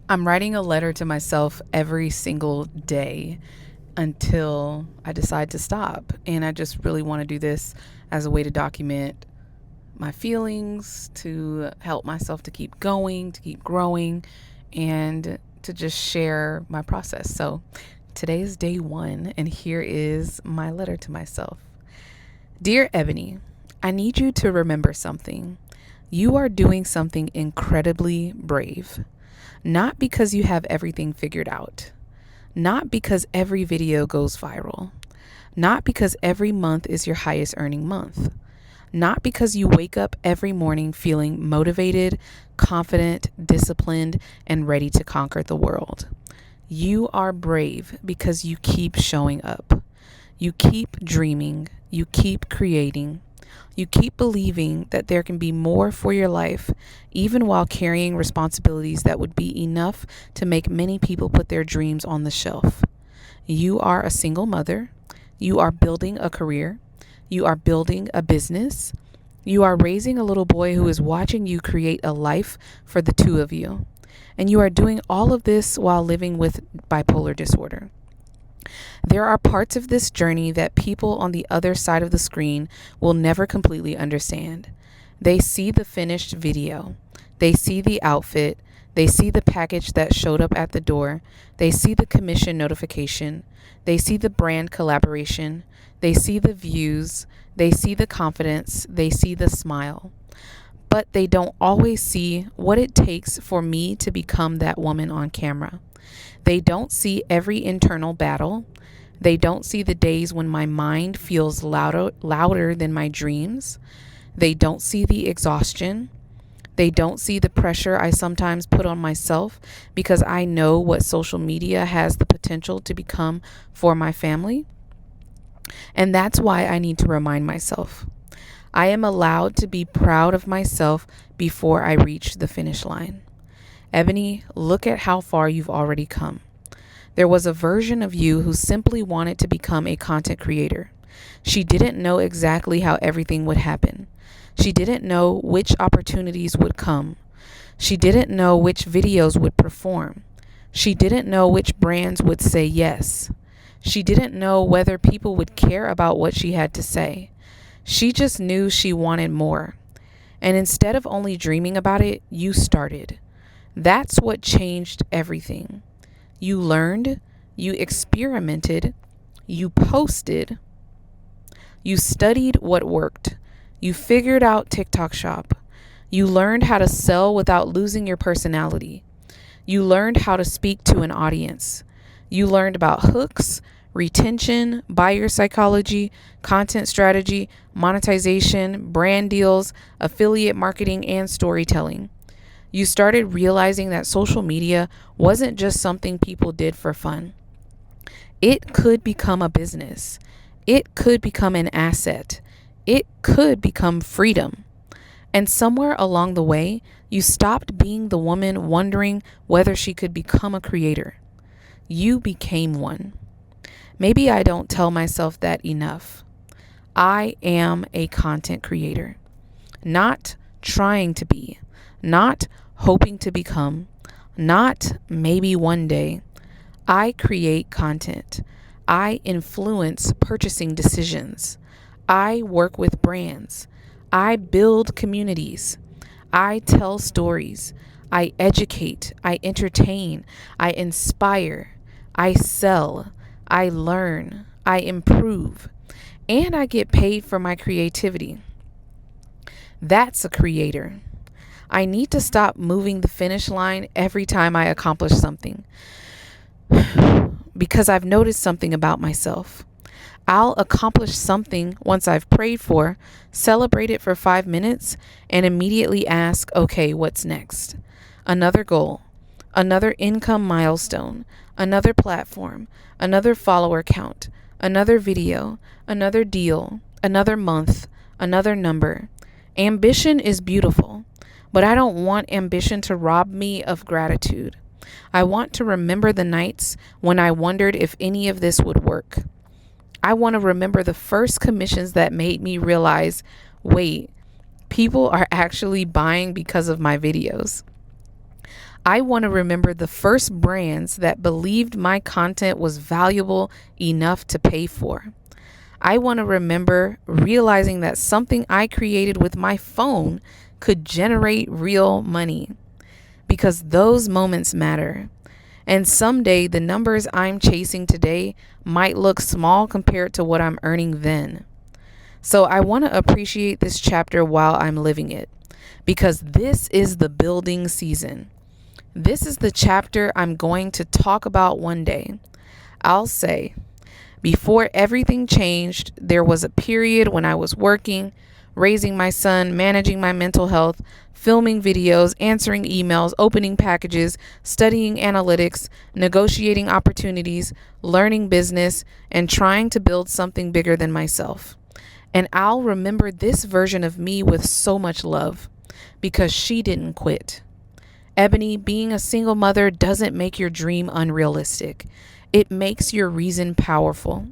I'm writing a letter to myself every single day until I decide to stop. And I just really want to do this as a way to document my feelings, to help myself to keep going, to keep growing, and to just share my process. So today is day one, and here is my letter to myself. Dear Ebony, I need you to remember something. You are doing something incredibly brave. Not because you have everything figured out. Not because every video goes viral. Not because every month is your highest earning month. Not because you wake up every morning feeling motivated, confident, disciplined, and ready to conquer the world. You are brave because you keep showing up. You keep dreaming. You keep creating. You keep believing that there can be more for your life, even while carrying responsibilities that would be enough to make many people put their dreams on the shelf. You are a single mother. You are building a career. You are building a business. You are raising a little boy who is watching you create a life for the two of you. And you are doing all of this while living with bipolar disorder. There are parts of this journey that people on the other side of the screen will never completely understand. They see the finished video. They see the outfit. They see the package that showed up at the door. They see the commission notification. They see the brand collaboration. They see the views. They see the confidence. They see the smile. But they don't always see what it takes for me to become that woman on camera. They don't see every internal battle. They don't see the days when my mind feels louder than my dreams. They don't see the exhaustion. They don't see the pressure I sometimes put on myself because I know what social media has the potential to become for my family. And that's why I need to remind myself. I am allowed to be proud of myself before I reach the finish line. Ebony, look at how far you've already come. There was a version of you who simply wanted to become a content creator. She didn't know exactly how everything would happen. She didn't know which opportunities would come. She didn't know which videos would perform. She didn't know which brands would say yes. She didn't know whether people would care about what she had to say. She just knew she wanted more. And instead of only dreaming about it, you started. That's what changed everything. You learned, you experimented, you posted, you studied what worked, you figured out TikTok Shop, you learned how to sell without losing your personality, you learned how to speak to an audience, you learned about hooks, retention, buyer psychology, content strategy, monetization, brand deals, affiliate marketing, and storytelling. You started realizing that social media wasn't just something people did for fun. It could become a business. It could become an asset. It could become freedom. And somewhere along the way, you stopped being the woman wondering whether she could become a creator. You became one. Maybe I don't tell myself that enough. I am a content creator, not trying to be. Not hoping to become, not maybe one day. I create content. I influence purchasing decisions. I work with brands. I build communities. I tell stories. I educate. I entertain. I inspire. I sell. I learn. I improve. And I get paid for my creativity. That's a creator. I need to stop moving the finish line every time I accomplish something because I've noticed something about myself. I'll accomplish something once I've prayed for, celebrate it for 5 minutes, and immediately ask, okay, what's next? Another goal, another income milestone, another platform, another follower count, another video, another deal, another month, another number. Ambition is beautiful. But I don't want ambition to rob me of gratitude. I want to remember the nights when I wondered if any of this would work. I want to remember the first commissions that made me realize, wait, people are actually buying because of my videos. I want to remember the first brands that believed my content was valuable enough to pay for. I want to remember realizing that something I created with my phone could generate real money, because those moments matter. And someday the numbers I'm chasing today might look small compared to what I'm earning then. So I want to appreciate this chapter while I'm living it, because this is the building season. This is the chapter I'm going to talk about one day. I'll say, before everything changed, there was a period when I was working, raising my son, managing my mental health, filming videos, answering emails, opening packages, studying analytics, negotiating opportunities, learning business, and trying to build something bigger than myself. And I'll remember this version of me with so much love, because she didn't quit. Ebony, being a single mother doesn't make your dream unrealistic. It makes your reason powerful.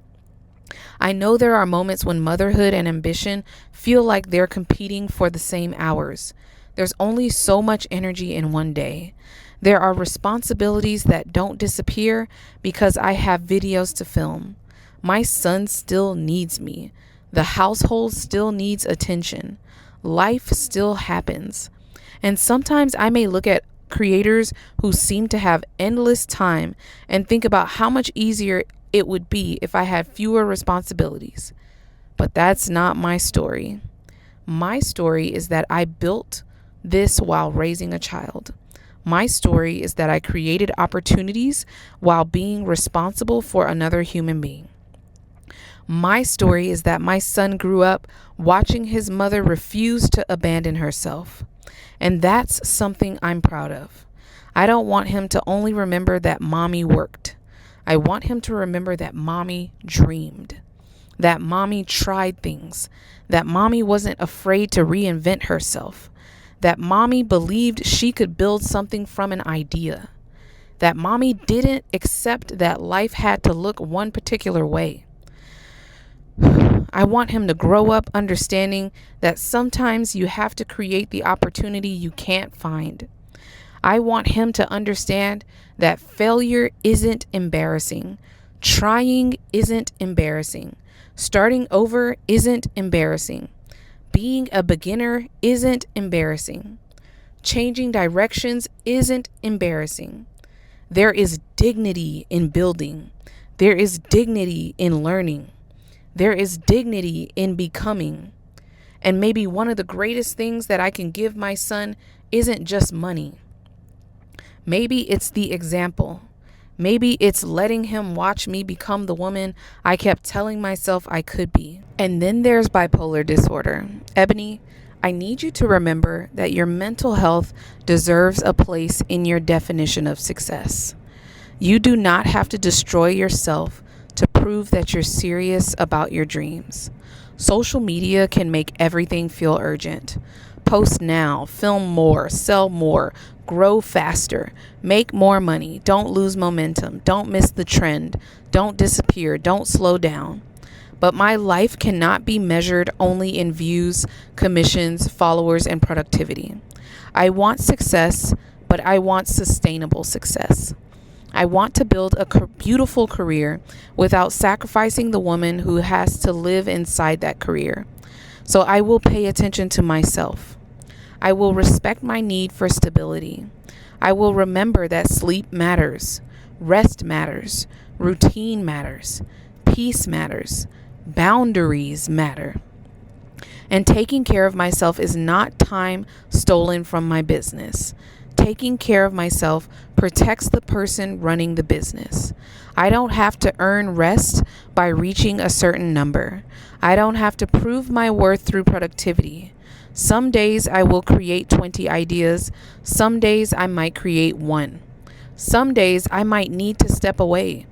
I know there are moments when motherhood and ambition feel like they're competing for the same hours. There's only so much energy in one day. There are responsibilities that don't disappear because I have videos to film. My son still needs me. The household still needs attention. Life still happens. And sometimes I may look at creators who seem to have endless time and think about how much easier it would be if I had fewer responsibilities. But that's not my story. My story is that I built this while raising a child. My story is that I created opportunities while being responsible for another human being. My story is that my son grew up watching his mother refuse to abandon herself. And that's something I'm proud of. I don't want him to only remember that mommy worked. I want him to remember that mommy dreamed, that mommy tried things, that mommy wasn't afraid to reinvent herself, that mommy believed she could build something from an idea, that mommy didn't accept that life had to look one particular way. I want him to grow up understanding that sometimes you have to create the opportunity you can't find. I want him to understand that failure isn't embarrassing. Trying isn't embarrassing. Starting over isn't embarrassing. Being a beginner isn't embarrassing. Changing directions isn't embarrassing. There is dignity in building. There is dignity in learning. There is dignity in becoming. And maybe one of the greatest things that I can give my son isn't just money. Maybe it's the example. Maybe it's letting him watch me become the woman I kept telling myself I could be. And then there's bipolar disorder. Ebony, I need you to remember that your mental health deserves a place in your definition of success. You do not have to destroy yourself to prove that you're serious about your dreams. Social media can make everything feel urgent. Post now, film more, sell more, grow faster, make more money, don't lose momentum, don't miss the trend, don't disappear, don't slow down. But my life cannot be measured only in views, commissions, followers, and productivity. I want success, but I want sustainable success. I want to build a beautiful career without sacrificing the woman who has to live inside that career. So I will pay attention to myself. I will respect my need for stability. I will remember that sleep matters, rest matters, routine matters, peace matters, boundaries matter. And taking care of myself is not time stolen from my business. Taking care of myself protects the person running the business. I don't have to earn rest by reaching a certain number. I don't have to prove my worth through productivity. Some days I will create 20 ideas. Some days I might create one. Some days I might need to step away.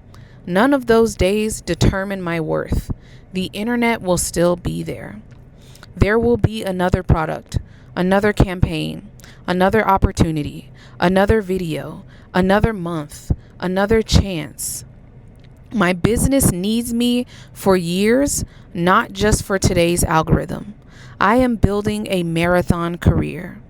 None of those days determine my worth. The internet will still be there. There will be another product, another campaign, another opportunity, another video, another month, another chance. My business needs me for years, not just for today's algorithm. I am building a marathon career.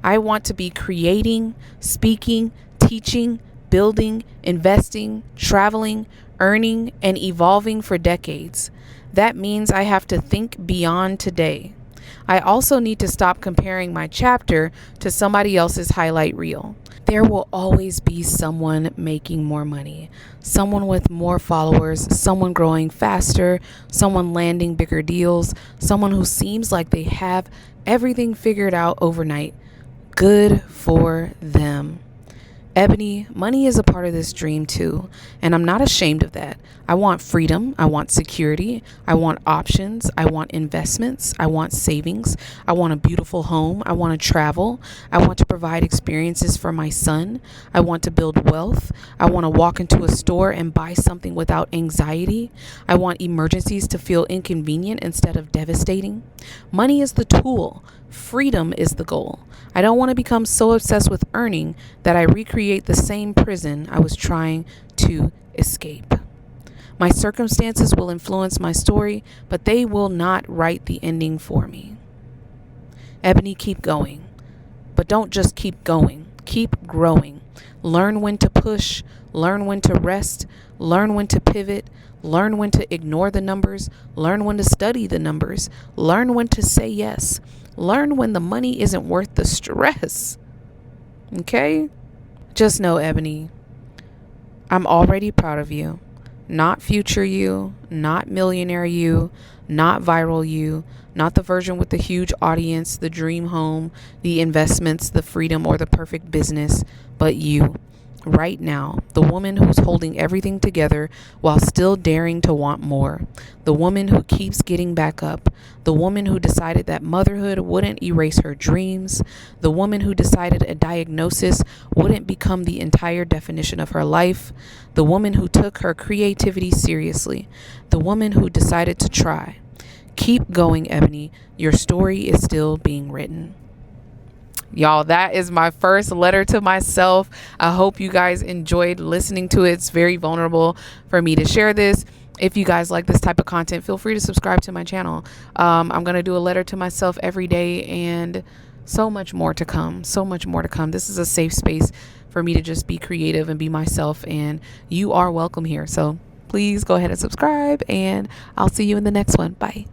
I want to be creating, speaking, teaching, building, investing, traveling, earning, and evolving for decades. That means I have to think beyond today. I also need to stop comparing my chapter to somebody else's highlight reel. There will always be someone making more money, someone with more followers, someone growing faster, someone landing bigger deals, someone who seems like they have everything figured out overnight. Good for them. Ebony, money is a part of this dream too, and I'm not ashamed of that. I want freedom. I want security. I want options. I want investments. I want savings. I want a beautiful home. I want to travel. I want to provide experiences for my son. I want to build wealth. I want to walk into a store and buy something without anxiety. I want emergencies to feel inconvenient instead of devastating. Money is the tool. Freedom is the goal. I don't want to become so obsessed with earning that I recreate the same prison I was trying to escape. My circumstances will influence my story, but they will not write the ending for me. Ebony, keep going. But don't just keep going. Keep growing. Learn when to push. Learn when to rest. Learn when to pivot. Learn when to ignore the numbers. Learn when to study the numbers. Learn when to say yes. Learn when the money isn't worth the stress. Okay? Just know, Ebony, I'm already proud of you. Not future you, not millionaire you, not viral you, not the version with the huge audience, the dream home, the investments, the freedom, or the perfect business, but you. Right now, the woman who's holding everything together while still daring to want more. The woman who keeps getting back up. The woman who decided that motherhood wouldn't erase her dreams. The woman who decided a diagnosis wouldn't become the entire definition of her life. The woman who took her creativity seriously. The woman who decided to try. Keep going, Ebony. Your story is still being written. Y'all, that is my first letter to myself. I hope you guys enjoyed listening to it. It's very vulnerable for me to share this. If you guys like this type of content, feel free to subscribe to my channel. I'm going to do a letter to myself every day, and so much more to come. So much more to come. This is a safe space for me to just be creative and be myself, and you are welcome here. So please go ahead and subscribe, and I'll see you in the next one. Bye.